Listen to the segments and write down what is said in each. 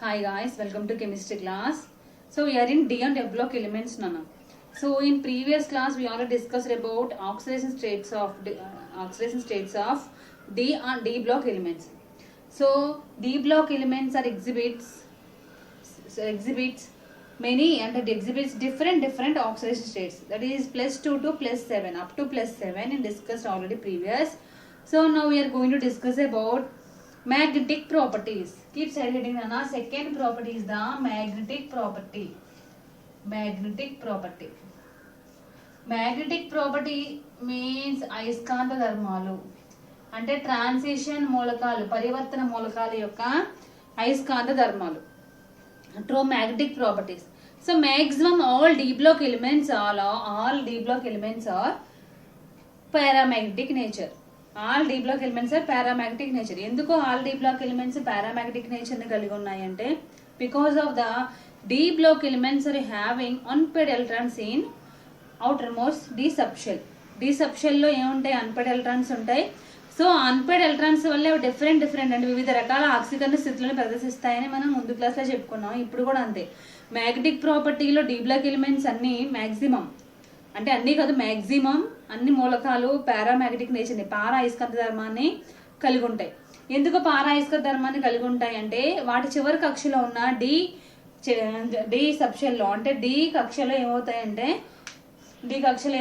Hi guys, welcome to chemistry class. So we are in D and F block elements now. So in previous class we already discussed about oxidation states of D and D block elements. So D block elements are exhibits many and it exhibits different oxidation states. That is +2 to +7 up to +7 and discussed already previous. So now we are going to discuss about magnetic properties. Keep side heading Nana. Second property is the magnetic property. Magnetic property means అయస్కాంత ధర్మాలు అంటే transition మూలకాలు పరివర్తన మూలకాల యొక్క అయస్కాంత ధర్మాలు true magnetic properties. So maximum all d block elements are paramagnetic nature. All d block elements are paramagnetic nature. ఎందుకు all d block elements paramagnetic nature ని కలిగి ఉన్నాయంటే because of the d block elements are having unpaired electrons in outermost d subshell. d subshell లో ఏముంటాయి unpaired electrons ఉంటాయి. So unpaired electrons వల్ల different అంటే వివిధ రకాల ఆక్సీకరణ స్థితులను ప్రదర్శిస్తాయని మనం ముందు క్లాస్లో చెప్పుకున్నాం. ఇప్పుడు కూడా అంతే. మ్యాగ్నెటిక్ ప్రాపర్టీలో డి బ్లాక్ ఎలిమెంట్స్ అన్ని మ్యాక్సిమం అంటే అన్నీ కాదు మ్యాక్సిమం అన్ని మూలకాలు పారామ్యాగ్నెటిక్ నేచర్ని పారా అయస్కాంత ధర్మాన్ని కలిగి ఉంటాయి. ఎందుకు పారా అయస్కాంత ధర్మాన్ని కలిగి ఉంటాయి అంటే వాటి చివరి కక్షలో ఉన్న డి సబ్షెల్లో అంటే డి కక్షలో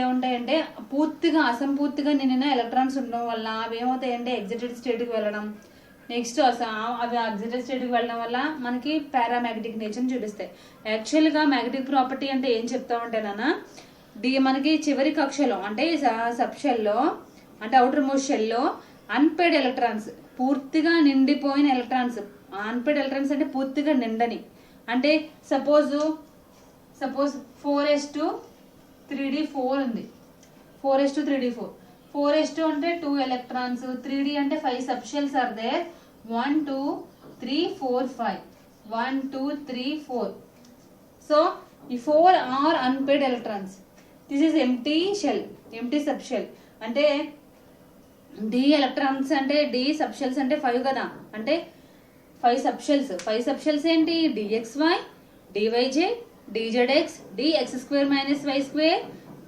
ఏముంటాయంటే పూర్తిగా అసంపూర్తిగా నిండిన ఎలక్ట్రాన్స్ ఉండడం వల్ల అవి ఏమవుతాయంటే ఎగ్జిటెడ్ స్టేట్కి వెళ్ళడం. నెక్స్ట్ అవి ఎగ్జిటెడ్ స్టేట్కి వెళ్ళడం వల్ల మనకి పారామ్యాగ్నెటిక్ నేచర్ని చూపిస్తాయి. యాక్చువల్గా మ్యాగ్నెటిక్ ప్రాపర్టీ అంటే ఏం చెప్తామంటే నాన్న మనకి చివరి కక్షలో అంటే సబ్షెల్లో అంటే అవుటర్ మోస్ట్ షెల్లో అన్పేడ్ ఎలక్ట్రాన్స్ పూర్తిగా నిండిపోయిన ఎలక్ట్రాన్స్ అన్పేడ్ ఎలక్ట్రాన్స్ అంటే పూర్తిగా నిండని అంటే సపోజ్ 4s2 ఉంది. 4s2 4s2 అంటే 2 ఎలక్ట్రాన్స్ 3d అంటే 5 సబ్షెల్స్ ఆర్ దేర్ 1 2 3 4 5 1 2 3 4. సో ఈ 4 are unpaired electrons. This is empty subshell అంటే డి ఎలక్ట్రాన్స్ అంటే డి సబ్షెల్స్ అంటే 5 కదా అంటే 5 సబ్షెల్స్ ఏంటి dxy dyj dzx dx² - y²,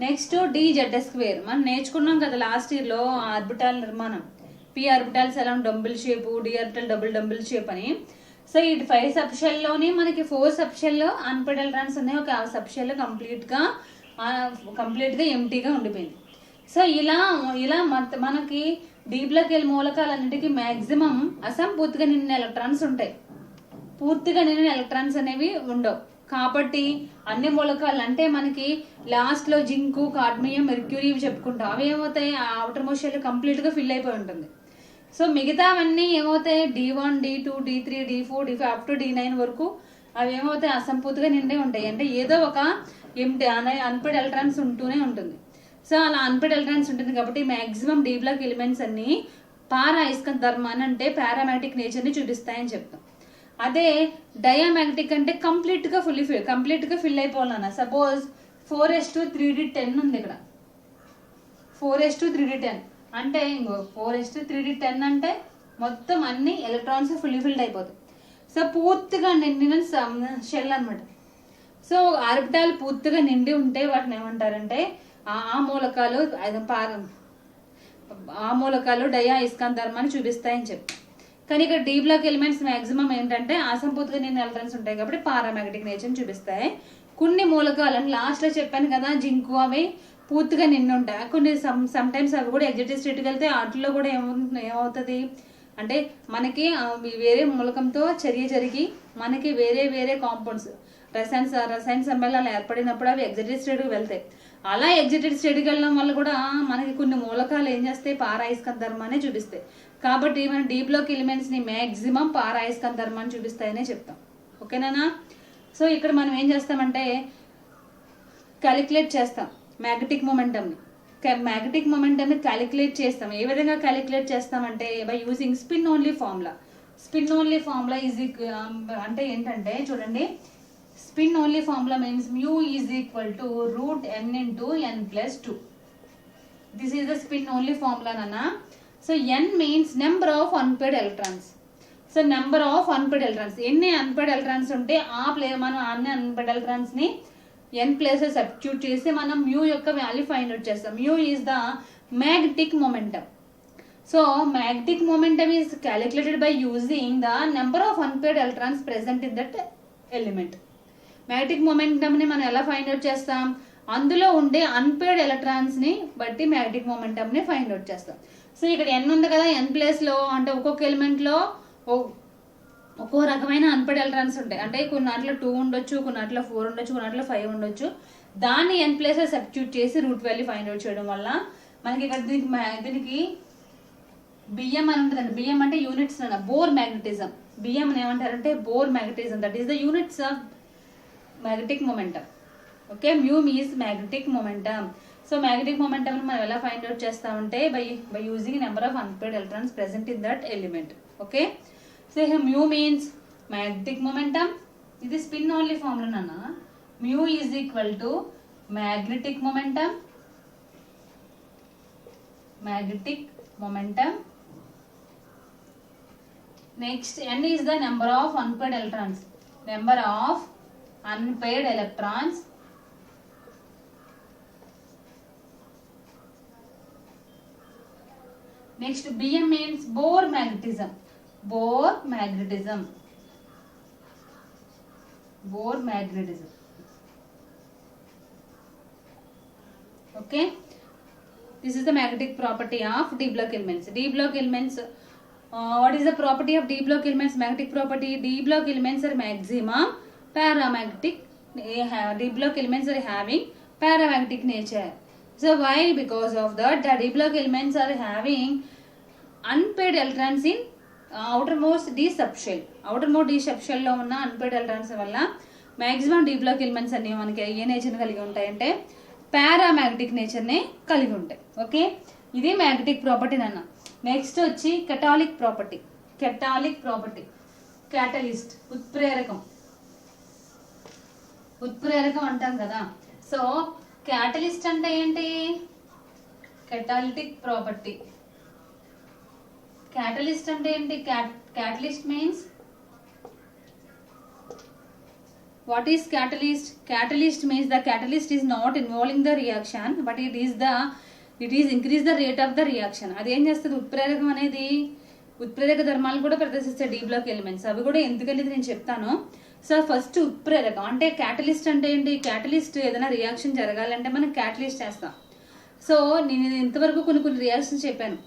next dz². మనం నేర్చుకున్నాం కదా లాస్ట్ ఇయర్లో ఆర్బిటాల్ నిర్మాణం. పి ఆర్బిటాల్స్ ఎలా dumbbell shape, D orbital double dumbbell shape అని. సో ఈ 5 సబ్షెల్లోని మనకి 4 సబ్షెల్లో అన్పేడ్ ఎలక్ట్రాన్స్ ఉన్నాయి. ఒక సబ్షెల్ కంప్లీట్గా ఎంటీగా ఉండిపోయింది. సో ఇలా మనకి డి బ్లాక్ మూలకాలన్నిటికీ మ్యాక్సిమం అసంపూర్తిగా నిండిన ఎలక్ట్రాన్స్ ఉంటాయి. పూర్తిగా నిండిన ఎలక్ట్రాన్స్ అనేవి ఉండవు. కాబట్టి అన్ని మూలకాలు అంటే మనకి లాస్ట్లో జింకు కాడ్మియం మెర్క్యూరీ చెప్పుకుంటాం. అవి ఏమవుతాయి అవుటర్ మోస్ట్ షెల్ కంప్లీట్గా ఫిల్ అయిపోయి ఉంటుంది. సో మిగతావన్నీ ఏమవుతాయి D1 D2 D3 D4 D5 up to D9 వరకు అవి ఏమవుతాయి అసంపూర్తిగా నిండే ఉంటాయి. అంటే ఏదో ఒక అన్పేడ్ ఎలక్ట్రాన్స్ ఉంటూనే ఉంటుంది. సో అలా అన్పేడ్ ఎలక్ట్రాన్స్ ఉంటుంది కాబట్టి మ్యాక్సిమం డి బ్లాక్ ఎలిమెంట్స్ అన్ని పారా అయస్కాంత ధర్మాన్ని అంటే పారామ్యాగ్నెటిక్ నేచర్ని చూపిస్తాయని చెప్తాం. అదే డయామ్యాగ్నెటిక్ అంటే కంప్లీట్గా ఫిల్ అయిపోవాలన్న. సపోజ్ 4s2 3d10 ఉంది ఇక్కడ. 4s2 3d10 అంటే 4s2 3d10 అంటే మొత్తం అన్ని ఎలక్ట్రాన్స్ ఫిల్డ్ అయిపోతాయి. సో పూర్తిగా నిండిన షెల్ అనమాట. సో ఆర్బిటాల్ పూర్తిగా నిండి ఉంటే వాటిని ఏమంటారంటే ఆ మూలకాలు డయా అయస్కాంత ధర్మాన్ని చూపిస్తాయని చెప్తాం. కానీ ఇక్కడ డి బ్లాక్ ఎలిమెంట్స్ మ్యాక్సిమం ఏంటంటే అసంపూర్తిగా నిండిన ఎలక్ట్రాన్స్ ఉంటాయి కాబట్టి పారామ్యాగ్నెటిక్ నేచర్ని చూపిస్తాయి. కొన్ని మూలకాలను లాస్ట్లో చెప్పాను కదా జింకు అవి పూర్తిగా నిండి ఉంటాయి. కొన్ని సమ్ టైమ్స్ అవి కూడా ఎగ్జిటెడ్ స్టేట్కి వెళ్తే వాటిలో కూడా ఏమవుతుంది అంటే మనకి వేరే మూలకంతో చర్య జరిగి మనకి వేరే కాంపౌండ్స్ రసాయన సమ్మేళనాలు ఏర్పడినప్పుడు అవి ఎగ్జిటెడ్ స్టేట్కి వెళ్తాయి. అలా ఎగ్జిటెడ్ స్టేట్కి వెళ్ళడం వల్ల కూడా మనకి కొన్ని మూలకాలు ఏం చేస్తాయి పారా అయస్కాంత ధర్మాన్ని చూపిస్తాయి. కాబట్టి మన డి బ్లాక్ ఎలిమెంట్స్ని మ్యాక్సిమం పారా అయస్కాంత ధర్మాన్ని చూపిస్తాయనే చెప్తాం. ఓకేనా? సో ఇక్కడ మనం ఏం చేస్తామంటే క్యాలిక్యులేట్ చేస్తాం మ్యాగ్నెటిక్ మొమెంటంని క్యాలిక్యులేట్ చేస్తాం. ఏ విధంగా క్యాలిక్యులేట్ చేస్తామంటే by using spin only formula is అంటే ఏంటంటే చూడండి spin only formula means mu is equal to √n × n+2. This is the spin only formula నాన్న. So n means number of unpaired electrons. So so number of unpaired electrons, ఎన్ని unpaired electrons ఉంటే మనం అన్ని unpaired electrons ని n places substitute చేసి మనం mu యొక్క value find out చేస్తాం. Mu is the magnetic momentum. So magnetic momentum is calculated by using the number of unpaired electrons present in that element. Magnetic momentum ని మనం ఎలా find out చేస్తాం, అందులో ఉండే అన్పేడ్ ఎలక్ట్రాన్స్ ని బట్టి మ్యాగ్నెటిక్ మొమెంటం ని ఫైండ్ అవుట్ చేస్తాం. సో ఇక్కడ n ఉంది కదా, n ప్లేస్ లో అంటే ఒక్కొక్క ఎలిమెంట్ లో ఒక్కో రకమైన అన్పేడ్ ఎలక్ట్రాన్స్ ఉంటాయి. అంటే కొన్నాట్లో 2 ఉండొచ్చు, కొన్నాట్లో 4 ఉండొచ్చు, కొన్నాట్లో 5 ఉండొచ్చు. దాన్ని n ప్లేసెస్ సబ్స్టిట్యూట్ చేసి రూట్ వాల్యూ ఫైండ్ అవుట్ చేయడం వల్ల మనకి ఇక్కడ దీనికి బిఎం అని ఉంటుందండి. బిఎం అంటే యూనిట్స్ అన్న బోర్ మ్యాగ్నెటిజం. బిఎం అని ఏమంటారంటే bore magnetism, that is the units of magnetic momentum. Okay, mu means magnetic momentum. So magnetic momentum మనం ఎలా ఫైండ్ అవుట్ చేస్తామంటే by using number of unpaired electrons present in that element. Okay, so here mu means magnetic momentum. ఇది spin only formula నాన్న. mu is equal to magnetic momentum. Next, n is the number of unpaired electrons. Next, Bm means Bohr magnetism. Okay, this is the magnetic property of d block elements. What is the property of d block elements? Magnetic property: d block elements are maximum paramagnetic. D block elements are having paramagnetic nature. So why? Because of that, the d block elements are having unpaired electrons in outermost d subshell. outermost d subshell లో ఉన్న unpaired electrons వల్ల maximum d block elements అన్ని మనకి ఏ nature కలిగి ఉంటాయంటే paramagnetic nature నే కలిగి ఉంటాయి. ఓకే, ఇది మ్యాగ్నెటిక్ ప్రాపర్టీ అన్న. నెక్స్ట్ వచ్చి కెటాలిక్ ప్రాపర్టీ. క్యాటలిస్ట్ ఉత్ప్రేరకం అంటాం కదా. సో క్యాటలిస్ట్ అంటే ఏంటి? కెటాలిటిక్ ప్రాపర్టీ. Catalyst అంటే ఏంటి? Catalyst means, what is catalyst? Catalyst means the catalyst is not involving the reaction, but it is increase the rate of the reaction. అది ఏం చేస్తుంది? ఉత్ప్రేరకం అనేది ఉత్ప్రేరక ధర్మాలు కూడా ప్రదర్శిస్తాయి డి బ్లాక్ ఎలిమెంట్స్. అవి కూడా ఎందుకనేది నేను చెప్తాను. సో ఫస్ట్ ఉత్ప్రేరకం అంటే క్యాటలిస్ట్ అంటే ఏంటి? క్యాటలిస్ట్ ఏదైనా రియాక్షన్ జరగాలంటే మనం క్యాటలిస్ట్ చేస్తాం. సో నేను ఇంతవరకు కొన్ని రియాక్షన్స్ చెప్పాను.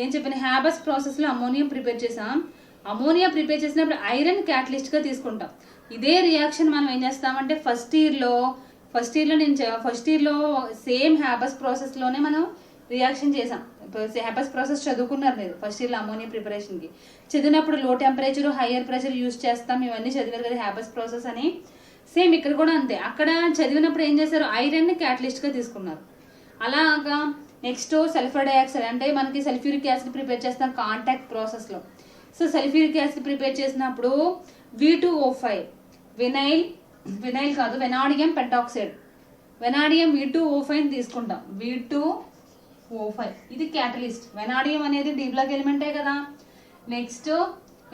ఏం చెప్పాను? హ్యాబస్ ప్రాసెస్లో అమోనియం ప్రిపేర్ చేసాం. అమోనియా ప్రిపేర్ చేసినప్పుడు ఐరన్ క్యాటలిస్ట్గా తీసుకుంటాం. ఇదే రియాక్షన్ మనం ఏం చేస్తామంటే ఫస్ట్ ఇయర్లో సేమ్ హ్యాబస్ ప్రాసెస్లోనే మనం రియాక్షన్ చేసాం. హ్యాబస్ ప్రాసెస్ చదువుకున్నారు లేదు ఫస్ట్ ఇయర్లో అమోనియా ప్రిపరేషన్కి. చదివినప్పుడు లో టెంపరేచర్ హయ్యర్ ప్రెషర్ యూజ్ చేస్తాం, ఇవన్నీ చదివారు కదా హ్యాబస్ ప్రాసెస్ అని. సేమ్ ఇక్కడ కూడా అంతే. అక్కడ చదివినప్పుడు ఏం చేశారు? ఐరన్ని క్యాటలిస్ట్గా తీసుకున్నారు. అలాగా నెక్స్ట్ సల్ఫర్ డైఆక్సైడ్ అంటే మనకి సల్ఫ్యూరిక్ యాసిడ్ ప్రిపేర్ చేస్తాం కాంటాక్ట్ ప్రాసెస్లో. సో సల్ఫ్యూరిక్ యాసిడ్ ప్రిపేర్ చేసినప్పుడు V2O5 vanadium pentoxide vanadium V2O5 తీసుకుంటాం. V2O5 ఇది క్యాటలిస్ట్. వెనాడియం అనేది డి బ్లాక్ ఎలిమెంటే కదా. నెక్స్ట్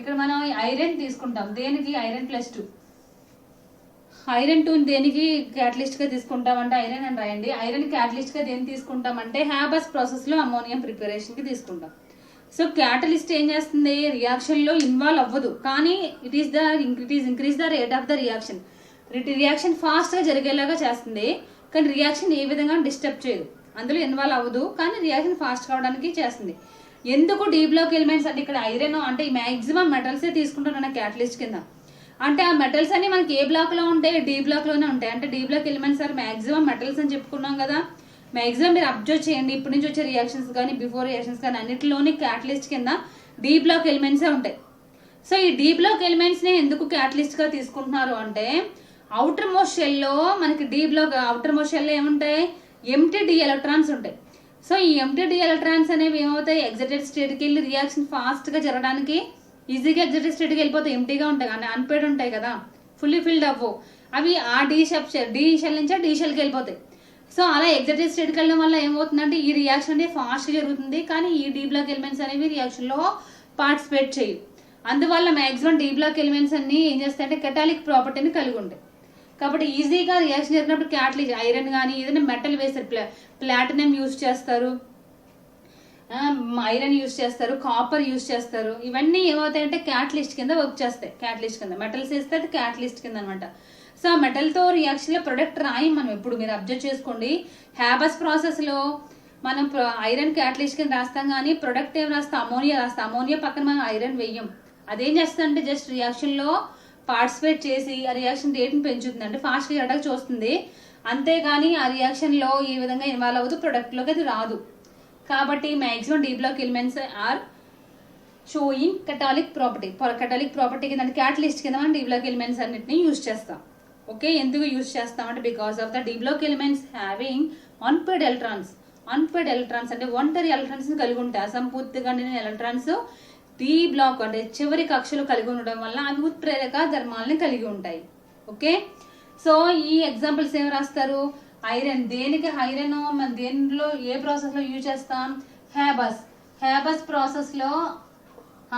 ఇక్కడ మనం ఐరన్ తీసుకుంటాం. దేనికి? ఐరన్+2. ఐరన్ 2 దేనికి క్యాటలిస్ట్ గా తీసుకుంటామంటే ఐరన్ అని రాయండి. ఐరన్ క్యాటలిస్ట్ గా దేనికి తీసుకుంటామంటే హ్యాబస్ ప్రాసెస్ లో అమోనియం ప్రిపరేషన్ కి తీసుకుంటాం. సో క్యాటలిస్ట్ ఏం చేస్తుంది? రియాక్షన్ లో ఇన్వాల్వ్ అవ్వదు, కానీ it is increase the rate of the reaction. Reaction fast గా జరిగేలాగా చేస్తుంది, కానీ రియాక్షన్ ఏ విధంగా డిస్టర్బ్ చేయదు. అందులో ఇన్వాల్వ్ అవ్వదు, కానీ రియాక్షన్ ఫాస్ట్ కావడానికి చేస్తుంది. ఎందుకు డి బ్లాక్ ఎలిమెంట్స్ అంటే ఇక్కడ ఐరన్ అంటే మాక్సిమం మెటల్సే తీసుకుంటున్నా క్యాటలిస్ట్ కింద. అంటే ఆ మెటల్స్ అన్ని మనకి ఏ బ్లాక్ లో ఉంటాయి? డి బ్లాక్ లోనే ఉంటాయి. అంటే D block elements are maximum metals అని చెప్పుకున్నాం కదా. మాక్సిమం మీరు అబ్జర్వ్ చేయండి, ఇప్పటి నుంచి వచ్చే రియాక్షన్స్ కానీ బిఫోర్ రియాక్షన్స్ కానీ అన్నిటిలోని క్యాటలిస్ట్ కింద డి బ్లాక్ ఎలిమెంట్సే ఉంటాయి. సో ఈ డి బ్లాక్ ఎలిమెంట్స్ ని ఎందుకు క్యాటలిస్ట్ గా తీసుకుంటున్నారు అంటే అవుటర్ మోస్ట్ షెల్ లో మనకి అవుటర్ మోస్ట్ షెల్ లో ఏముంటాయి? ఎంటీ డి ఎలక్ట్రాన్స్ ఉంటాయి. సో ఈ ఎంటీ డి ఎలక్ట్రాన్స్ అనేవి ఏమవుతాయి? ఎగ్జైటెడ్ స్టేట్కి వెళ్ళి రియాక్షన్ ఫాస్ట్ గా జరగడానికి ఈజీగా ఎగ్జైటెడ్ స్టేట్కి వెళ్ళిపోతాయి. ఎంటీగా ఉంటాయి అంటే అన్పేడ్ ఉంటాయి కదా, ఫుల్లీ ఫిల్డ్ అవ్వు. అవి ఆ డి షెల్ నుంచి డి షెల్కి వెళ్ళిపోతాయి. సో అలా ఎగ్జైటెడ్ స్టేట్కి వెళ్ళడం వల్ల ఏమవుతుందంటే ఈ రియాక్షన్ అనేది ఫాస్ట్ జరుగుతుంది, కానీ ఈ డి బ్లాక్ ఎలిమెంట్స్ అనేవి రియాక్షన్ లో పార్టిసిపేట్ చేయవు. అందువల్ల మాక్సిమం డి బ్లాక్ ఎలిమెంట్స్ అన్ని ఏం చేస్తాయంటే కెటాలిక్ ప్రాపర్టీని కలిగి ఉంటాయి. కాబట్టి ఈజీగా రియాక్షన్ జరిగినప్పుడు క్యాటలిస్ట్ ఐరన్ కానీ ఏదైనా మెటల్ వేస్తారు, ప్లాటినం యూజ్ చేస్తారు, ఐరన్ యూజ్ చేస్తారు, కాపర్ యూజ్ చేస్తారు. ఇవన్నీ ఏమవుతాయంటే క్యాటలిస్ట్ కింద వర్క్ చేస్తాయి. క్యాటలిస్ట్ కింద మెటల్స్ వేస్తే అది క్యాటలిస్ట్ కింద అనమాట. సో ఆ మెటల్తో రియాక్షన్లో ప్రొడక్ట్ రాయి మనం ఎప్పుడు మీరు అబ్జర్వ్ చేసుకోండి. హ్యాబస్ ప్రాసెస్లో మనం ఐరన్ క్యాటలిస్ట్ కింద రాస్తాం కానీ ప్రొడక్ట్ ఏం రాస్తాం, అమోనియా రాస్తాం. అమోనియా పక్కన మనం ఐరన్ వెయ్యం. అదేం చేస్తుందంటే జస్ట్ రియాక్షన్లో పార్టిసిపేట్ చేసి ఆ రియాక్షన్ రేట్ని పెంచుతుంది, అంటే ఫాస్ట్గా చేయడానికి చూస్తుంది. అంతేగాని ఆ రియాక్షన్లో ఏ విధంగా ఇన్వాల్వ్ అవ్వదు, ప్రొడక్ట్లోకి అది రాదు. కాబట్టి maximum d block elements are showing catalytic property. Catalytic property కింద క్యాటలిస్ట్ కింద మనం డి బ్లాక్ ఎలిమెంట్స్ అన్నిటిని యూజ్ చేస్తాం. ఓకే, ఎందుకు యూజ్ చేస్తామంటే because of the d block elements having unpaired electrons. Unpaired electrons అంటే ఒంటరి ఎలక్ట్రాన్స్ కలిగి ఉంటాయి. అసంపూర్తిగా నిండిన ఎలక్ట్రాన్స్ డి బ్లాక్ అంటే చివరి కక్షలు కలిగి ఉండడం వల్ల అవి ఉత్ప్రేరక ధర్మాలని కలిగి ఉంటాయి. ఓకే, సో ఈ ఎగ్జాంపుల్స్ ఏం రాస్తారు? ఐరన్, దేనికి ఐరన్ మన దేనిలో ఏ ప్రాసెస్ లో యూజ్ చేస్తాం? హ్యాబస్ ప్రాసెస్ లో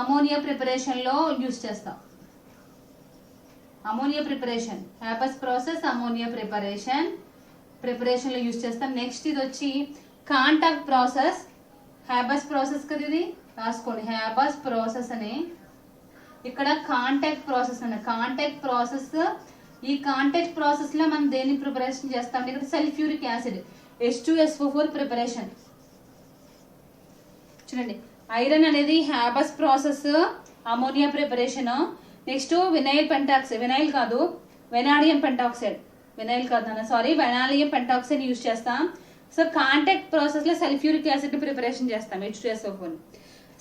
అమోనియా ప్రిపరేషన్ లో యూజ్ చేస్తాం. Ammonia preparation, హ్యాబస్ process ammonia preparation లో యూజ్ చేస్తాం. నెక్స్ట్ ఇది వచ్చి కాంటాక్ట్ ప్రాసెస్. హ్యాబస్ ప్రాసెస్ కదా ఇది, రాసుకోండి హ్యాబస్ ప్రాసెస్ అని. ఇక్కడ కాంటాక్ట్ ప్రాసెస్ అనే కాంటాక్ట్ ప్రాసెస్. ఈ కాంటాక్ట్ ప్రాసెస్ లో మనం దేన్ని ప్రిపరేషన్ చేస్తాం? ఇక్కడ సల్ఫ్యూరిక్ యాసిడ్ H2SO4 ప్రిపరేషన్. చూడండి, ఐరన్ అనేది Haber's process, ammonia preparation. Next vanadium pentoxide use చేస్తాం. సో కాంటాక్ట్ ప్రాసెస్ లో సల్ఫ్యూరిక్ యాసిడ్ ప్రిపరేషన్ చేస్తాం, H2SO4.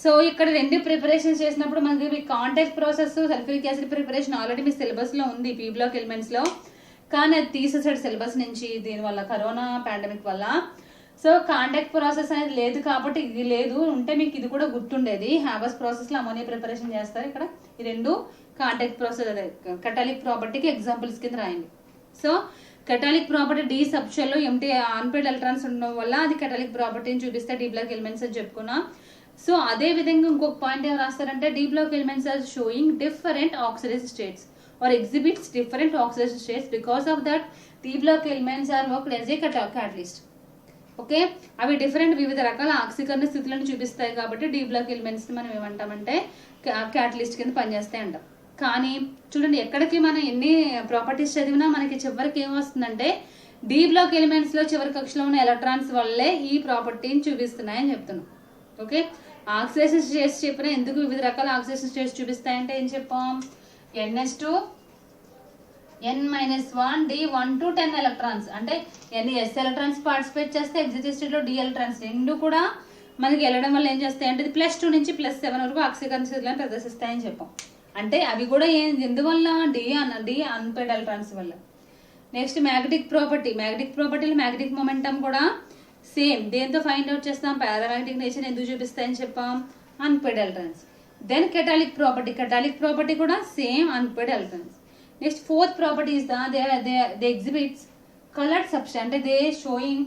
సో ఇక్కడ రెండు ప్రిపరేషన్ చేసినప్పుడు మనకి contact process sulphuric acid preparation already మీ సిలబస్ లో ఉంది పీ బ్లాక్ ఎలిమెంట్స్ లో, కానీ అది తీసేసాడు సిలబస్ నుంచి దీనివల్ల, కరోనా పాండమిక్ వల్ల. సో కాంటాక్ట్ ప్రాసెస్ అనేది లేదు కాబట్టి ఇది లేదు, ఉంటే మీకు ఇది కూడా గుర్తుండేది. హ్యాబస్ ప్రాసెస్ లో అమోనియా ప్రిపరేషన్ చేస్తారు. ఇక్కడ ఈ రెండు కాంటాక్ట్ ప్రాసెస్ అదే కెటాలిక్ ప్రాపర్టీకి ఎగ్జాంపుల్స్ కింద రాయండి. సో కెటాలిక్ ప్రాపర్టీ డి సబ్షెల్ లో ఎంటీ అన్పేర్డ్ ఎలక్ట్రాన్స్ ఉండడం వల్ల అది కెటాలిక్ ప్రాపర్టీని చూపిస్తే డి బ్లాక్ ఎలిమెంట్స్ అని చెప్పుకున్నాం. సో అదే విధంగా ఇంకొక పాయింట్ ఏం రాస్తారంటే d block elements are showing different oxidised states or exhibits different oxidation states. Because of that, D block elements are worked as a catalyst. Okay, అవి డిఫరెంట్ వివిధ రకాల ఆక్సీకరణ స్థితులను చూపిస్తాయి కాబట్టి డి బ్లాక్ ఎలిమెంట్స్ మనం ఏమంటామంటే క్యాటలిస్ట్ కింద పనిచేస్తాయి అంటాం. కానీ చూడండి, ఎక్కడికి మనం ఎన్ని ప్రాపర్టీస్ చదివినా మనకి చివరికి ఏమొస్తుందంటే డి బ్లాక్ ఎలిమెంట్స్ లో చివరి కక్షలో ఉన్న ఎలక్ట్రాన్స్ వల్లే ఈ ప్రాపర్టీని చూపిస్తున్నాయని చెప్తున్నాం. ఓకే, ఆక్సిడేషన్ స్టేట్స్ చెప్పిన ఎందుకు వివిధ రకాల ఆక్సిడేషన్ స్టేట్స్ చూపిస్తాయంటే ఏం చెప్పాం? NH2 N-1 D 1 to 10 electrons, అంటే ఎన్ని S ఎలక్ట్రాన్స్ పార్టిసిపేట్ చేస్తే ఎగ్జిట్ స్టేట్ లో D ఎలక్ట్రాన్స్ రెండు కూడా మనకి వెళ్ళడం వల్ల ఏం చేస్తాయి అంటే +2 నుంచి +7 వరకు ఆక్సీకరణ స్థితులను ప్రదర్శిస్తాయని చెప్పాం. అంటే అవి కూడా ఎందువల్ల డి అన్పేర్డ్ ఎలక్ట్రాన్స్ వల్ల. నెక్స్ట్ మ్యాగ్నెటిక్ ప్రాపర్టీలో మ్యాగ్నెటిక్ మొమెంటం కూడా సేమ్ దేంతో ఫైండ్ అవుట్ చేస్తాం? పారామాగ్నెటిక్ నేచర్ ఎందుకు చూపిస్తాయని చెప్పాం? Unpaired electrons. Then catalytic property కూడా same unpaired electrons. Next fourth property is they exhibits colored substance, అంటే they showing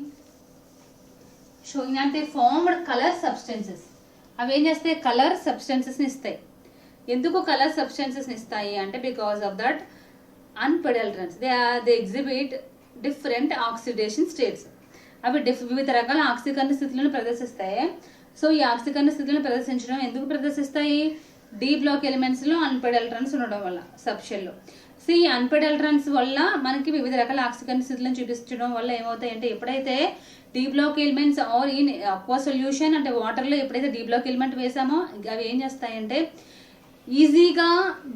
that they formed color substances. అవి ఏం చేస్తాయి? కలర్ సబ్స్టెన్సెస్ ని ఇస్తాయి. ఎందుకు కలర్ సబ్స్టెన్సెస్ ని ఇస్తాయి అంటే because of that unpaired electrons they exhibit different oxidation states. అవి వివిధ రకాల ఆక్సీకరణ స్థితులను ప్రదర్శిస్తాయి. సో ఈ ఆక్సీకరణ స్థితులను ప్రదర్శించడం ఎందుకు ప్రదర్శిస్తాయి? డి బ్లాక్ ఎలిమెంట్స్ లో అన్పేర్డ్ ఎలక్ట్రాన్స్ ఉండడం వల్ల సబ్షెల్ లో. సో ఈ అన్పేర్డ్ ఎలక్ట్రాన్స్ వల్ల మనకి వివిధ రకాల ఆక్సీకరణ స్థితులను చూపించడం వల్ల ఏమవుతాయి అంటే ఎప్పుడైతే D block elements are in aqua solution అంటే వాటర్ లో ఎప్పుడైతే డి బ్లాక్ ఎలిమెంట్ వేసామో అవి ఏం చేస్తాయంటే ఈజీగా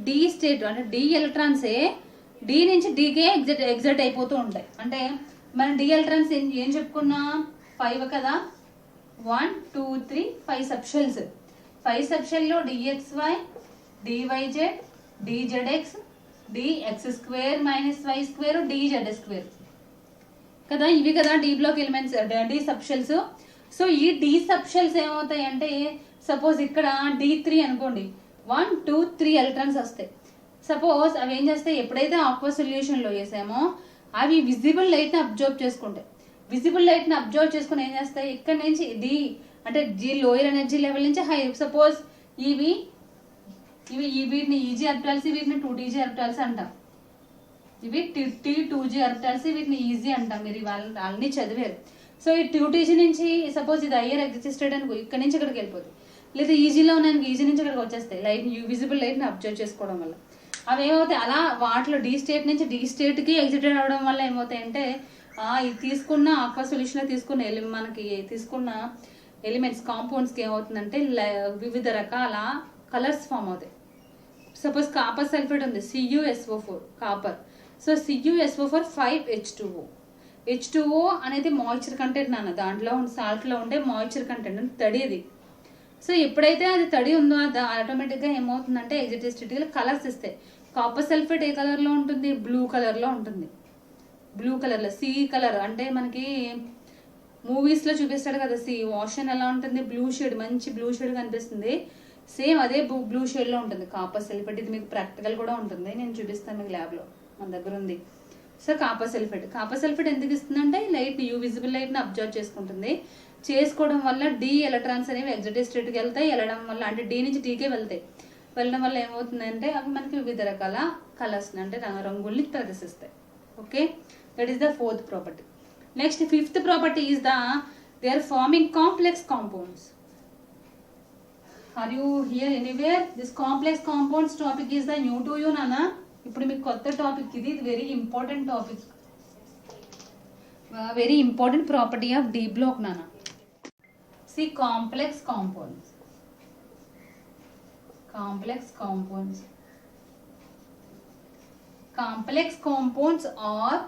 డి స్టేట్ అంటే డి ఎలక్ట్రాన్సే డి నుంచి డికే ఎగ్జైట్ అయిపోతూ ఉంటాయి. అంటే మనం డి ఎలక్ట్రాన్స్ ఏం చెప్పుకున్నాం? 5 కదా, 1 2 3 5 సబ్షెల్స్. 5 సబ్షెల్ లో DXY DYZ DZX DX² - Y² DZ² కదా, ఇవి కదా D block elements D subshells. So ఈ డి సబ్షెల్స్ ఏమవుతాయి అంటే సపోజ్ ఇక్కడ D3 అనుకోండి, 1 2 3 ఎలక్ట్రాన్స్ వస్తాయి. సపోజ్ అవి ఏం చేస్తాయి? ఎప్పుడైతే ఆక్వా సొల్యూషన్ లో వేసామో అవి విజిబుల్ లైట్ ని అబ్జర్వ్ చేసుకుంటాయి. విజిబుల్ లైట్ ని అబ్జర్వ్ చేసుకుని ఏం చేస్తాయి? ఇక్కడ నుంచి డి అంటే జీ లోయర్ ఎనర్జీ లెవెల్ నుంచి హై. సపోజ్ ఇవి వీటిని ఈజీ ఆర్బిటాల్స్, వీటిని 2Tg ఆర్బిటాల్స్ అంటాం. ఇవి T2G ఆర్బిటాల్స్, వీటిని ఈజీ అంటాం. మీరు వాళ్ళని చదివారు. సో ఈ 2Tg నుంచి సపోజ్ ఇది అయ్యర్ ఎగ్జిస్టెడ్ అనుకో, ఇక్కడ నుంచి ఇక్కడికి వెళ్ళిపోతుంది. లేదా ఈజీలో ఉన్నాను, ఈజీ నుంచి ఇక్కడికి వచ్చేస్తాయి. లైట్ విజిబుల్ లైట్ని అబ్జర్వ్ చేసుకోవడం వల్ల అవి ఏమవుతాయి, అలా వాటిలో డి స్టేట్ నుంచి డి స్టేట్కి ఎగ్జిటెడ్ అవడం వల్ల ఏమవుతాయంటే ఇది తీసుకున్న ఆక్వా సొల్యూషన్లో మనకి తీసుకున్న ఎలిమెంట్స్ కాంపౌండ్స్కి ఏమవుతుందంటే వివిధ రకాల కలర్స్ ఫామ్ అవుతాయి. సపోజ్ కాపర్ సల్ఫేట్ ఉంది, CuSO4 copper. So CuSO4 5H2O. H2O అనేది మాయిశ్చర్ కంటెంట్ నాన్న, దాంట్లో సాల్ట్లో ఉండే మాయిశ్చర్ కంటెంట్ తడిది. సో ఎప్పుడైతే అది తడి ఉందో అది ఆటోమేటిక్గా ఏమవుతుందంటే ఎగ్జిటిస్టిటీలో కలర్స్ ఇస్తాయి. కాపర్ సల్ఫేట్ ఏ కలర్లో ఉంటుంది, బ్లూ కలర్లో ఉంటుంది. బ్లూ కలర్లో సీ కలర్ అంటే మనకి మూవీస్లో చూపిస్తాడు కదా, ఓషన్ ఎలా ఉంటుంది, బ్లూ షేడ్, మంచి బ్లూ షేడ్ కనిపిస్తుంది. సేమ్ అదే బ్లూ షేడ్లో ఉంటుంది కాపర్ సల్ఫేట్. ఇది మీకు ప్రాక్టికల్ కూడా ఉంటుంది, నేను చూపిస్తాను మీకు ల్యాబ్లో, మన దగ్గర ఉంది. సో కాపర్ సల్ఫేట్ ఎందుకు ఇస్తుందంటే లైట్ విజిబుల్ లైట్ని అబ్జర్వ్ చేసుకుంటుంది. చేసుకోవడం వల్ల డి ఎలక్ట్రాన్స్ అనేవి ఎగ్జిట్ స్టేట్కి వెళ్తాయి. వెళ్ళడం వల్ల అంటే డి నుంచి టీకే వెళ్తాయి. వెళ్ళడం వల్ల ఏమవుతుందంటే అవి మనకి వివిధ రకాల కలర్స్ని అంటే రంగుల్ని ప్రదర్శిస్తాయి. Okay, that is the 4th property. Next 5th property is they are forming complex compounds. Are you here anywhere? This complex compounds topic is the new to you నానా. ఇప్పుడు మీకు కొత్త టాపిక్ ఇది very important topic, very important property of D block నానా. See complex compounds. Complex compounds or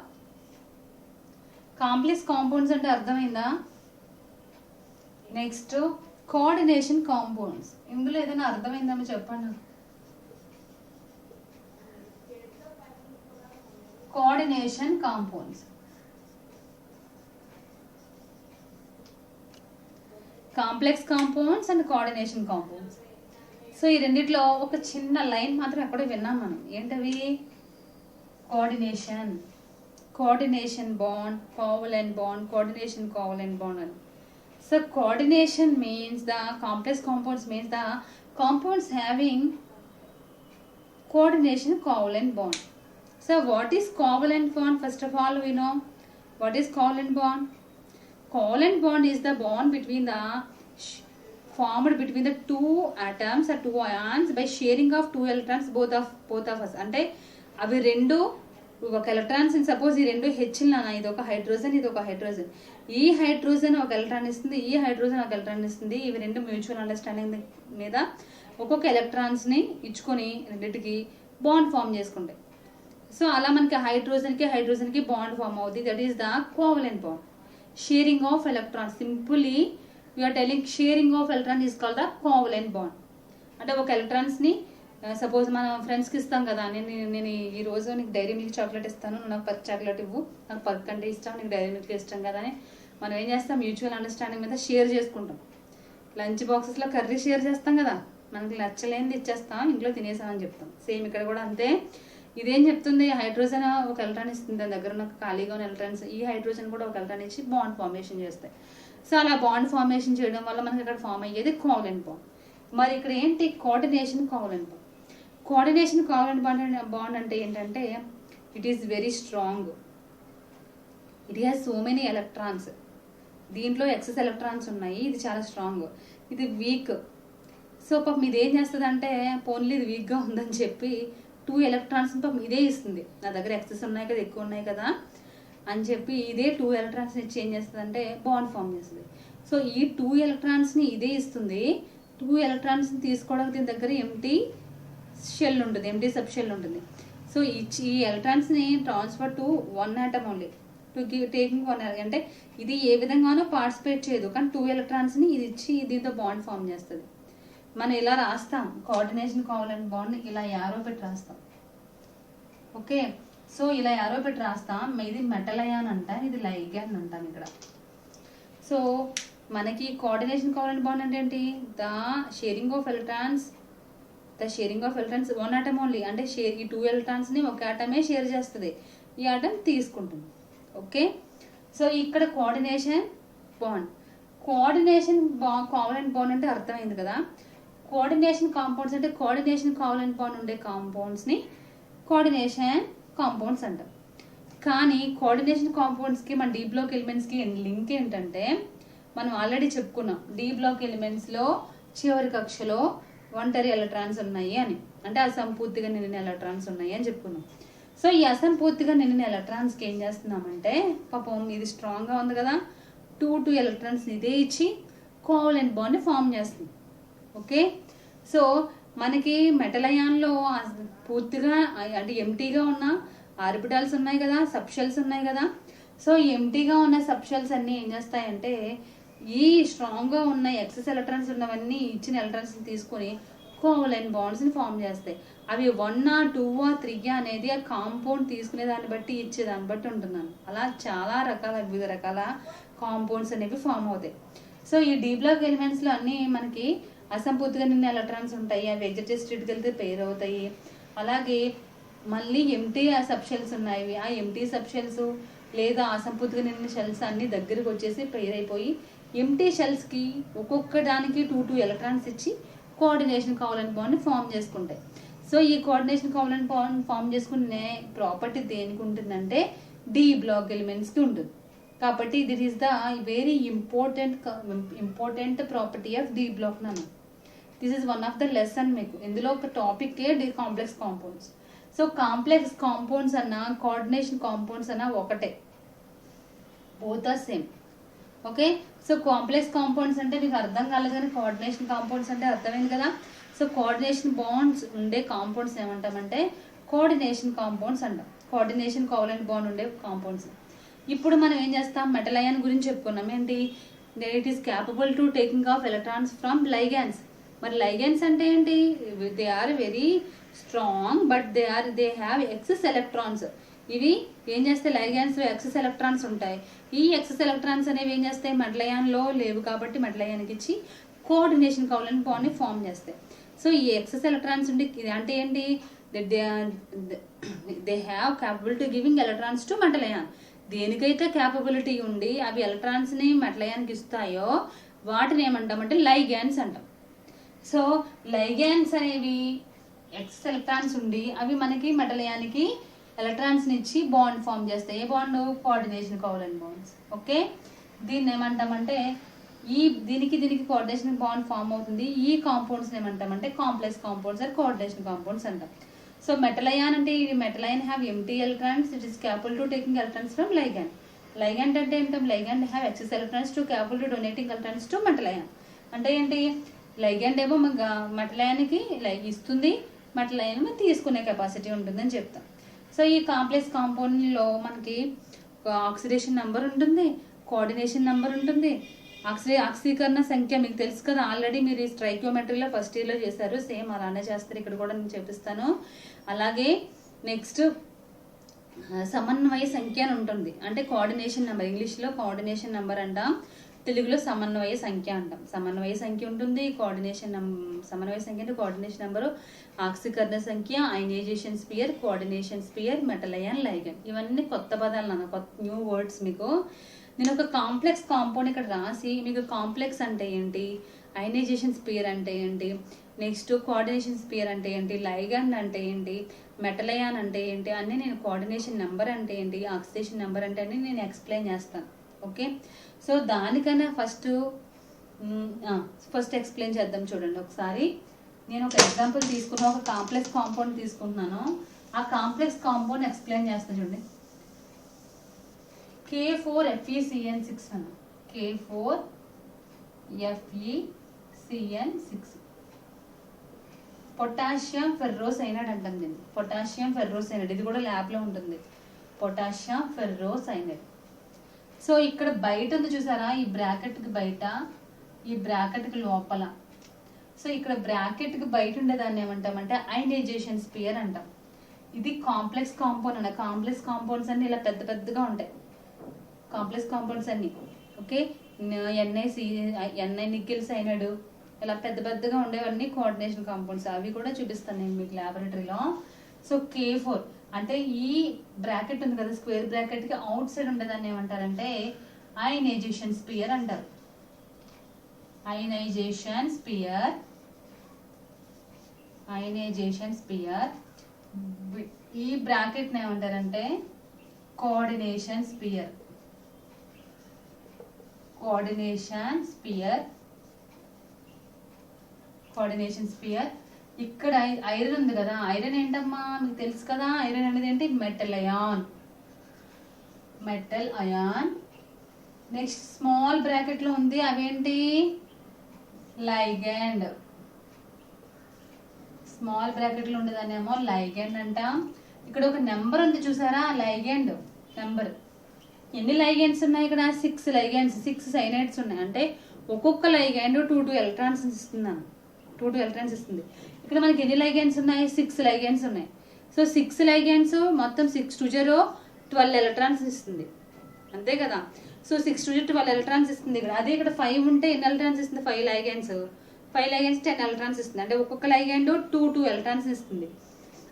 complex compounds అంటే అర్థమైందా? Next coordination compounds. ఇందులో ఏదైనా అర్థమైందా చెప్పండి. Coordination compounds, complex compounds and coordination compounds. So ఈ రెండిట్లో ఒక చిన్న లైన్ మాత్రం ఎక్కడో విన్నాం మనం. ఏంటవి? Coordination bond, covalent bond, covalent bond అని. So coordination means the complex compounds means the compounds having coordination covalent bond. So what is covalent bond? First of all, we know what is covalent bond. Covalent bond is the bond between the formed between the two atoms or two ions by sharing of two electrons both of us. అంటే అవి రెండు ఒక electrons, suppose ఈ రెండు హెచ్లు నాన్న, ఇది ఒక hydrogen, ఇది ఒక హైడ్రోజన్. ఈ హైడ్రోజన్ ఒక ఎలక్ట్రాన్ ఇస్తుంది, ఈ హైడ్రోజన్ ఒక ఎలక్ట్రాన్ ఇస్తుంది. ఇవి రెండు మ్యూచువల్ అండర్స్టాండింగ్ మీద ఒక్కొక్క ఎలక్ట్రాన్స్ని ఇచ్చుకొని రెండింటికి బాండ్ ఫామ్ చేసుకుంటాయి. సో అలా మనకి హైడ్రోజన్కి బాండ్ ఫామ్ అవుతుంది. That is the covalent bond. Sharing of electrons, simply you are telling sharing of electron is called the covalent bond. అంటే ఒక ఎలక్ట్రాన్స్ని సపోజ్ మనం ఫ్రెండ్స్కి ఇస్తాం కదా, నేను ఈ రోజు నీకు డైరీ మిల్క్ చాక్లెట్ ఇస్తాను, నువ్వు నాకు పర్క్ చాక్లెట్ ఇవ్వు, నాకు పర్క్ అంటే ఇష్టం, నీకు డైరీ మిల్క్ ఇష్టం కదా అని మనం ఏం చేస్తాం, మ్యూచువల్ అండర్స్టాండింగ్ మీద షేర్ చేసుకుంటాం. లంచ్ బాక్సెస్లో కర్రీ షేర్ చేస్తాం కదా, మనకి నచ్చలేనిది ఇచ్చేస్తాం, ఇంట్లో తినేసామని చెప్తాం. సేమ్ ఇక్కడ కూడా అంతే. ఇదేం చెప్తుంది, హైడ్రోజన్ ఒక ఎలక్ట్రాన్ ఇస్తుంది, దాని దగ్గర ఉన్న ఖాళీగా ఉన్న ఎలక్ట్రాన్స్ ఈ హైడ్రోజన్ కూడా ఒక ఎలక్ట్రాన్ ఇచ్చి బాండ్ ఫార్మేషన్ చేస్తాయి. సో అలా బాండ్ ఫార్మేషన్ చేయడం వల్ల మనకి ఇక్కడ ఫామ్ అయ్యేది కోవలెంట్ బాండ్. మరి ఇక్కడ ఏంటి, coordination covalent bond. Coordination covalent bond అంటే ఏంటంటే it is very strong, it has so many electrons. దీంట్లో ఎక్సెస్ ఎలక్ట్రాన్స్ ఉన్నాయి, ఇది చాలా స్ట్రాంగ్, ఇది వీక్. సో పాపం ఇది ఏం చేస్తుంది అంటే పోన్లీ ఇది వీక్గా ఉందని చెప్పి 2 ఎలక్ట్రాన్స్ పాపం ఇదే ఇస్తుంది. నా దగ్గర ఎక్సెస్ ఉన్నాయి కదా, ఎక్కువ ఉన్నాయి కదా అని చెప్పి ఇదే 2 ఎలక్ట్రాన్స్ని ఇచ్చి ఏం చేస్తుంది అంటే బాండ్ ఫామ్ చేస్తుంది. సో ఈ 2 ఎలక్ట్రాన్స్ని ఇదే ఇస్తుంది. 2 ఎలక్ట్రాన్స్ని తీసుకోవడానికి దీని దగ్గర ఎంటీ షెల్ ఉంటుంది, ఎంటీ సబ్ షెల్ ఉంటుంది. సో ఈ ఎలక్ట్రాన్స్ని transfer to 1 atom only to taking 1 అంటే ఇది ఏ విధంగానో పార్టిసిపేట్ చేయదు, కానీ 2 ఎలక్ట్రాన్స్ని ఇది ఇచ్చి దీంతో బాండ్ ఫామ్ చేస్తుంది. మనం ఇలా రాస్తాం, కోఆర్డినేషన్ కోవలెంట్ బాండ్ ఇలా యారో పెట్టి రాస్తాం. ఓకే, సో ఇలా యారో పెట్టి రాస్తాం. ఇది మెటల్ అయాన్ అంటాం, ఇది లైగ్యాన్ అంటాం ఇక్కడ. సో మనకి కోఆర్డినేషన్ కోవలెంట్ బాండ్ అంటే ఏంటి, the sharing of electrons 1 atom only. అంటే ఈ 2 ఎలక్ట్రాన్స్ని ఒక ఆటమే షేర్ చేస్తుంది, ఈ ఆటమ్ తీసుకుంటుంది. ఓకే, సో ఇక్కడ కోఆర్డినేషన్ బాండ్, కోవలెంట్ బాండ్ అంటే అర్థమైంది కదా. కోఆర్డినేషన్ కాంపౌండ్స్ అంటే కోఆర్డినేషన్ కోవలెంట్ బాండ్ ఉండే కాంపౌండ్స్ ని కోఆర్డినేషన్ కాంపౌండ్స్ అంటాం. కానీ కోఆర్డినేషన్ కాంపౌండ్స్ కి మన డి బ్లాక్ ఎలిమెంట్స్ కి లింక్ ఏంటంటే మనం ఆల్రెడీ చెప్పుకున్నాం, డి బ్లాక్ ఎలిమెంట్స్ లో చివరి కక్షలో ఒంటరి ఎలక్ట్రాన్స్ ఉన్నాయి అని, అంటే అసంపూర్తిగా నిండిన ఎలక్ట్రాన్స్ ఉన్నాయి అని చెప్పుకున్నాం. సో ఈ అసంపూర్తిగా నిండిన ఎలక్ట్రాన్స్ కి ఏం చేస్తున్నామంటే, పాపం ఇది స్ట్రాంగ్ గా ఉంది కదా, 2 ఎలక్ట్రాన్స్ ఇదే ఇచ్చి కోవలెంట్ బాండ్ ని ఫామ్ చేస్తుంది. ఓకే, సో మనకి మెటల్ అయాన్ లో పూర్తిగా అంటే ఎంటీగా ఉన్న ఆర్బిటాల్స్ ఉన్నాయి కదా, సబ్షెల్స్ ఉన్నాయి కదా. సో ఎంటీగా ఉన్న సబ్షెల్స్ అన్ని ఏం చేస్తాయంటే ఈ స్ట్రాంగ్ గా ఉన్న ఎక్సెస్ ఎలక్ట్రాన్స్ ఉన్నవన్నీ ఇచ్చిన ఎలక్ట్రాన్స్ తీసుకొని కోవలెంట్ బాండ్స్ ని ఫామ్ చేస్తాయి. అవి 1, 2, 3 అనేది ఆ కాంపౌండ్ తీసుకునే దాన్ని బట్టి ఇచ్చేదాన్ని బట్టి ఉంటున్నాను. అలా చాలా రకాల వివిధ రకాల కాంపౌండ్స్ అనేవి ఫామ్ అవుతాయి. సో ఈ డి బ్లాక్ ఎలిమెంట్స్ లో అన్ని మనకి అసంపూర్తిగా నిన్న ఎలక్ట్రాన్స్ ఉంటాయి, అవి ఎగ్జిట్ స్టేట్కి వెళ్తే పేర్ అవుతాయి. అలాగే మళ్ళీ ఎంటీ సబ్షెల్స్ ఉన్నాయి, ఆ ఎంటీ సబ్షెల్స్ లేదా అసంపూర్తిగా నిన్న షెల్స్ అన్ని దగ్గరికి వచ్చేసి పేర్ అయిపోయి ఎంటీ షెల్స్ కి ఒక్కొక్క దానికి 2 ఎలక్ట్రాన్స్ ఇచ్చి కోఆర్డినేషన్ కోవలెంట్ బాండ్ ఫామ్ చేసుకుంటాయి. సో ఈ కోఆర్డినేషన్ కోవలెంట్ బాండ్ ఫామ్ చేసుకునే ప్రాపర్టీ దేనికి ఉంటుందంటే డి బ్లాక్ ఎలిమెంట్స్ కి ఉంటుంది. కాబట్టి this is the very important property of D block నాన్న. This is one of the lesson. మీకు ఇందులో ఒక topic D complex compounds. So complex compounds అన్న కోఆర్డినేషన్ కాంపౌండ్స్ అన్న ఒకటే, both are same. Okay, so complex compounds అంటే మీకు అర్థం కాలేదు, కానీ కోఆర్డినేషన్ కాంపౌండ్స్ అంటే అర్థమైంది కదా. సో కోఆర్డినేషన్ బాండ్స్ ఉండే కాంపౌండ్స్ ఏమంటామంటే కోఆర్డినేషన్ కాంపౌండ్స్ అంటాం, కోఆర్డినేషన్ కోవలెంట్ బాండ్ ఉండే కాంపౌండ్స్. ఇప్పుడు మనం ఏం చేస్తాం, మెటల్ అయాన్ గురించి చెప్పుకున్నాం. ఏంటి, it is capable to taking of electrons from ligands. మరి లైగాన్స్ అంటే ఏంటి, they are very strong but they have excess electrons. ఇవి ఏం చేస్తాయి, లైగాన్స్ లో ఎక్సెస్ ఎలక్ట్రాన్స్ ఉంటాయి. ఈ ఎక్సెస్ ఎలక్ట్రాన్స్ అనేవి ఏం చేస్తాయి, మెటల్ అయాన్ లో లేవు కాబట్టి మెటల్ అయాన్కి ఇచ్చి కోఆర్డినేషన్ కోవలెంట్ బాండ్ ని ఫామ్ చేస్తాయి. సో ఈ ఎక్సెస్ ఎలక్ట్రాన్స్ ఉండి అంటే ఏంటి, they have capability giving electrons to metal ion. దేనికైతే క్యాపబిలిటీ ఉండి అవి ఎలక్ట్రాన్స్ ని మెటల్ అయాన్కి ఇస్తాయో వాటిని ఏమంటామంటే లైగాన్స్ అంటాం. సో లైగాన్స్ అనేవి ఎక్సెస్ ఎలక్ట్రాన్స్ ఉండి అవి మనకి మెటల్ అయాన్కి ఎలక్ట్రాన్స్ ఇచ్చి బాండ్ ఫామ్ చేస్తాయి. ఏ bond, coordination covalent bonds. Okay, దీన్ని ఏమంటామంటే దీనికి కోఆర్డినేషన్ బాండ్ ఫామ్ అవుతుంది. ఈ కాంపౌండ్స్ ఏమంటామంటే complex compounds or coordination compounds అంటాం. సో మెటల్ అయాన్ అంటే ఇది metal ion have empty electrons, it is capable to taking electrons from ligand. Ligand అంటే ఏంటంటే ligand have excess electrons to capable to donating electrons to metal ion. అంటే ఏంటి, ligand ఏమో metal అయాన్కి ఇస్తుంది, metal ion తీసుకునే capacity ఉంటుందని చెప్తాం. So ఈ కాంప్లెక్స్ కాంపౌండ్ లో మనకి ఆక్సిడేషన్ నెంబర్ ఉంటుంది, కోఆర్డినేషన్ నెంబర్ ఉంటుంది, ఆక్సీకరణ సంఖ్య మీకు తెలుసు కదా, ఆల్రెడీ మీరు ఈ స్ట్రైకోమెట్రీలో ఫస్ట్ ఇయర్ లో చేశారు, సేమ్ అలానే చేస్తారు ఇక్కడ కూడా నేను చూపిస్తాను. అలాగే నెక్స్ట్ సమన్వయ సంఖ్య అని ఉంటుంది, అంటే కోఆర్డినేషన్ నెంబర్. ఇంగ్లీష్ లో కోఆర్డినేషన్ నెంబర్ అంటాం, తెలుగులో సమన్వయ సంఖ్య అంటాం. సమన్వయ సంఖ్య ఉంటుంది, సమన్వయ సంఖ్య అంటే కోఆర్డినేషన్ నెంబరు, ఆక్సీకరణ సంఖ్య, ionization sphere, coordination sphere, metal ion, ligand. ఇవన్నీ కొత్త పదాలు నాన్న, కొత్త న్యూ వర్డ్స్. మీకు నేను ఒక కాంప్లెక్స్ కాంపౌండ్ ఇక్కడ రాసి మీకు కాంప్లెక్స్ అంటే ఏంటి, అయనైజేషన్ స్పియర్ అంటే ఏంటి, నెక్స్ట్ కోఆర్డినేషన్ స్పియర్ అంటే ఏంటి, లైగండ్ అంటే ఏంటి, మెటల్ అయాన్ అంటే ఏంటి అన్నీ నేను, కోఆర్డినేషన్ నెంబర్ అంటే ఏంటి, ఆక్సిడేషన్ నెంబర్ అంటే అని నేను ఎక్స్ప్లెయిన్ చేస్తాను. ఓకే, సో దానికన్నా ఫస్ట్ ఎక్స్ప్లెయిన్ చేద్దాం. చూడండి ఒకసారి, నేను ఒక ఎగ్జాంపుల్ తీసుకున్నా, ఒక కాంప్లెక్స్ కాంపౌండ్ తీసుకుంటున్నాను, ఆ కాంప్లెక్స్ కాంపౌండ్ ఎక్స్ప్లెయిన్ చేస్తాను. చూడండి, K4FeCN6 అన్న, K4FeCN6 పొటాషియం ఫెర్రోసైనైడ్ అంటాం దీన్ని, పొటాషియం ఫెర్రోసైనైడ్. ఇది కూడా ల్యాబ్ లో ఉంటుంది, పొటాషియం ఫెర్రోసైనైడ్. సో ఇక్కడ బయట ఉంది చూసారా, ఈ బ్రాకెట్ కి బయట, ఈ బ్రాకెట్ కి లోపల. సో ఇక్కడ బ్రాకెట్ కి బయట ఉండేదాన్ని ఏమంటామంటే అయనైజేషన్ స్పియర్ అంటాం. ఇది కాంప్లెక్స్ కాంపౌండ్ అన్న. కాంప్లెక్స్ కాంపౌండ్స్ అన్ని ఇలా పెద్ద పెద్దగా ఉంటాయి, కాంప్లెక్స్ కాంపౌండ్స్ అన్ని. ఓకే, NI నికెల్ సైనైడ్ ఇలా పెద్ద పెద్దగా ఉండేవన్నీ కోఆర్డినేషన్ కాంపౌండ్స్. అవి కూడా చూపిస్తాను నేను మీకు ల్యాబొరేటరీలో. సో K4 అంటే ఈ బ్రాకెట్ ఉంది కదా, స్క్వేర్ బ్రాకెట్ కి అవుట్ సైడ్ ఉండేదాన్ని ఏమంటారంటే అయనైజేషన్ స్పియర్ అంటారు. Ionization sphere ionization sphere. ఈ బ్రాకెట్ని ఏమంటారంటే coordination sphere. Coordination sphere. Coordination sphere. ఇక్కడ ఐరన్ ఉంది కదా, ఐరన్ ఏంటమ్మా మీకు తెలుసు కదా, ఐరన్ అనేది ఏంటి, metal ion. Metal ion. Next small bracket లో ఉంది అవేంటి, లైగండ్. స్మాల్ బ్రాకెట్ లో ఉండేదాన్నేమో లైగండ్ అంటాం. ఇక్కడ ఒక నెంబర్ ఉంది చూసారా, లైగండ్ నెంబర్. ఎన్ని లైగండ్స్ ఉన్నాయి ఇక్కడ, 6 లైగండ్స్, 6 సైనైడ్స్ ఉన్నాయి. అంటే ఒక్కొక్క లైగండ్ 2 ఎలక్ట్రాన్స్ ఇస్తున్నాను, 2 ఎలక్ట్రాన్స్ ఇస్తుంది. ఇక్కడ మనకి ఎన్ని లైగండ్స్ ఉన్నాయి, 6 లైగండ్స్ ఉన్నాయి. సో 6 లైగండ్స్ మొత్తం 6 2 0 12 ఎలక్ట్రాన్స్ ఇస్తుంది, అంతే కదా. సో 6 2 0 12 ఎలక్ట్రాన్స్ ఇస్తుంది ఇక్కడ. అదే ఇక్కడ 5 ఉంటే ఎన్ని ఎలక్ట్రాన్స్ ఇస్తుంది, 5 లైగండ్స్, 5 లైగండ్స్ 10 ఎలక్ట్రాన్స్ ఇస్తుంది. అంటే ఒక్కొక్క లైగండ్ 2 ఎలక్ట్రాన్స్ ఇస్తుంది.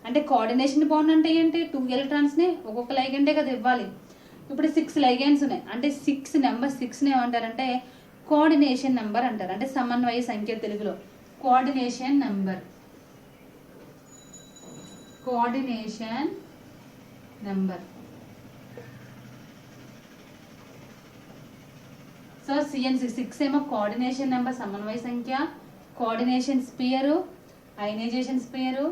అంటే కోఆర్డినేషన్ బాండ్ అంటే ఏంటి, 2 ఎలక్ట్రాన్స్ ని ఒక్కొక్క లైగండే కదా ఇవ్వాలి. ఇప్పుడు 6 లైగండ్స్ ఉన్నాయి అంటే 6 నెంబర్, 6ని ఏమంటారంటే కోఆర్డినేషన్ నెంబర్ అంటారు. అంటే సమన్వయ సంఖ్య తెలుగులో coordination number. Coordination number. So CN 6 ఏమో కోఆర్డినేషన్ నెంబర్, సమన్వయ సంఖ్య, coordination sphere, ionisation sphere,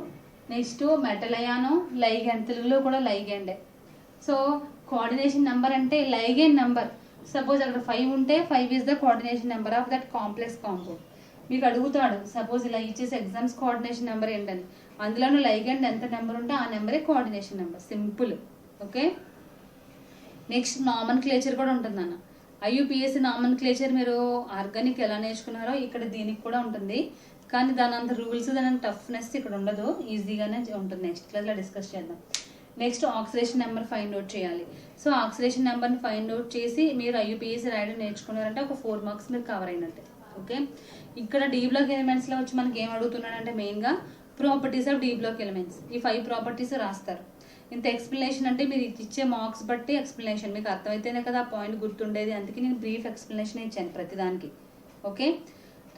next metal ion, ligand, తెలుగులో కూడా లైగండే. సో కోఆర్డినేషన్ నెంబర్ అంటే లైగండ్ నెంబర్. సపోజ్ అక్కడ 5 ఉంటే 5 is the coordination number of that complex compound. మీకు అడుగుతాడు సపోజ్ ఇలా ఇచ్చేసి ఎగ్జామ్స్ కోఆర్డినేషన్ నెంబర్ ఏంటని, అందులోనూ లైగండ్ ఎంత నెంబర్ ఉంటే ఆ నెంబరే coordination number, simple. Okay. Next nomenclature కూడా ఉంటుందన్న. ఐయుపిఎస్సి నామన్క్లేచర్ మీరు ఆర్గానిక్ ఎలా నేర్చుకున్నారో ఇక్కడ దీనికి కూడా ఉంటుంది, కానీ దాని అంత రూల్స్, దాని టఫ్నెస్ ఇక్కడ ఉండదు, ఈజీగానే ఉంటుంది. నెక్స్ట్ క్లాస్లో డిస్కస్ చేద్దాం. Next oxidation number find out చేయాలి. సో ఆక్సిడేషన్ నెంబర్ని ఫైండ్ అవుట్ చేసి మీరు ఐయుపిఎస్సి రాయడం నేర్చుకున్నారంటే ఒక 4 మార్క్స్ మీరు కవర్ అయినట్టే. ఓకే. ఇక్కడ డి బ్లాక్ ఎలిమెంట్స్లో వచ్చి మనకి ఏం అడుగుతున్నాడంటే మెయిన్గా properties of D block elements. ఈ 5 ప్రాపర్టీస్ రాస్తారు. ఇంత ఎక్స్ప్లెనేషన్ అంటే మీరు ఇచ్చే మార్క్స్ బట్టి ఎక్స్ప్లెనేషన్ మీకు అర్థమైతేనే కదా ఆ పాయింట్ గుర్తుండేది. అందుకే నేను బ్రీఫ్ ఎక్స్ప్లెనేషన్ ఇచ్చాను ప్రతిదానికి. ఓకే.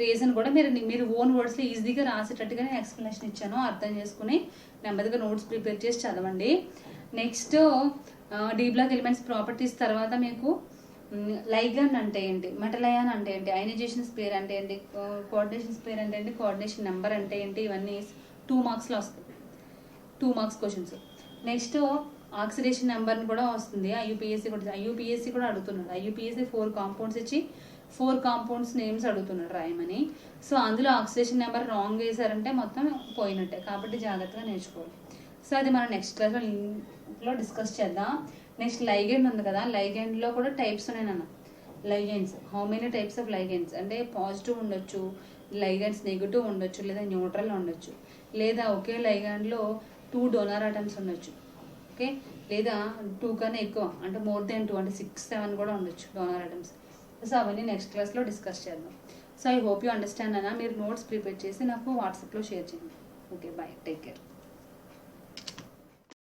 రీజన్ కూడా మీరు ఓన్ వర్డ్స్లో ఈజీగా రాసేటట్టుగా నేను ఎక్స్ప్లెనేషన్ ఇచ్చాను. అర్థం చేసుకుని నెమ్మదిగా నోట్స్ ప్రిపేర్ చేసి చదవండి. Next D block elements properties తర్వాత మీకు లైగండ్ అంటే ఏంటి, మెటల్ అయాన్ అంటే ఏంటి, అయనైజేషన్ స్పియర్ అంటే ఏంటి, కోఆర్డినేషన్ స్పియర్ అంటే ఏంటి, కోఆర్డినేషన్ నెంబర్ అంటే ఏంటి, ఇవన్నీ 2 మార్క్స్లో వస్తాయి, 2 మార్క్స్ క్వశ్చన్స్. నెక్స్ట్ ఆక్సిడేషన్ నెంబర్ని కూడా వస్తుంది. ఐయుపిఎస్సి కూడా అడుగుతున్నాడు. ఐయుపిఎస్సి 4 కాంపౌండ్స్ ఇచ్చి 4 కాంపౌండ్స్ నేమ్స్ అడుగుతున్నాడు రాయమని. సో అందులో ఆక్సిడేషన్ నెంబర్ రాంగ్ వేసారంటే మొత్తం పోయినట్టే, కాబట్టి జాగ్రత్తగా నేర్చుకోవాలి. సో అది మనం నెక్స్ట్ క్లాస్లో డిస్కస్ చేద్దాం. నెక్స్ట్ లైగండ్ ఉంది కదా, లైగండ్లో కూడా టైప్స్ ఉన్నాయి నాన్న. లైగండ్స్, హౌ మెనీ టైప్స్ ఆఫ్ లైగండ్స్ అంటే పాజిటివ్ ఉండొచ్చు, లైగండ్స్ నెగిటివ్ ఉండొచ్చు, లేదా న్యూట్రల్ ఉండొచ్చు, లేదా ఒకే లైగండ్లో 2 డోనర్ అటమ్స్ ఉండొచ్చు. ఓకే. లేదా 2 కన్నా ఎక్కువ అంటే మోర్ దెన్ 2 అంటే 6 7 కూడా ఉండొచ్చు డోనర్ అటమ్స్. సో అవన్నీ నెక్స్ట్ క్లాస్లో డిస్కస్ చేద్దాం. So I hope you understand అన్న. మీరు నోట్స్ ప్రిపేర్ చేసి నాకు వాట్సాప్లో షేర్ చేయండి. Okay, bye, take care.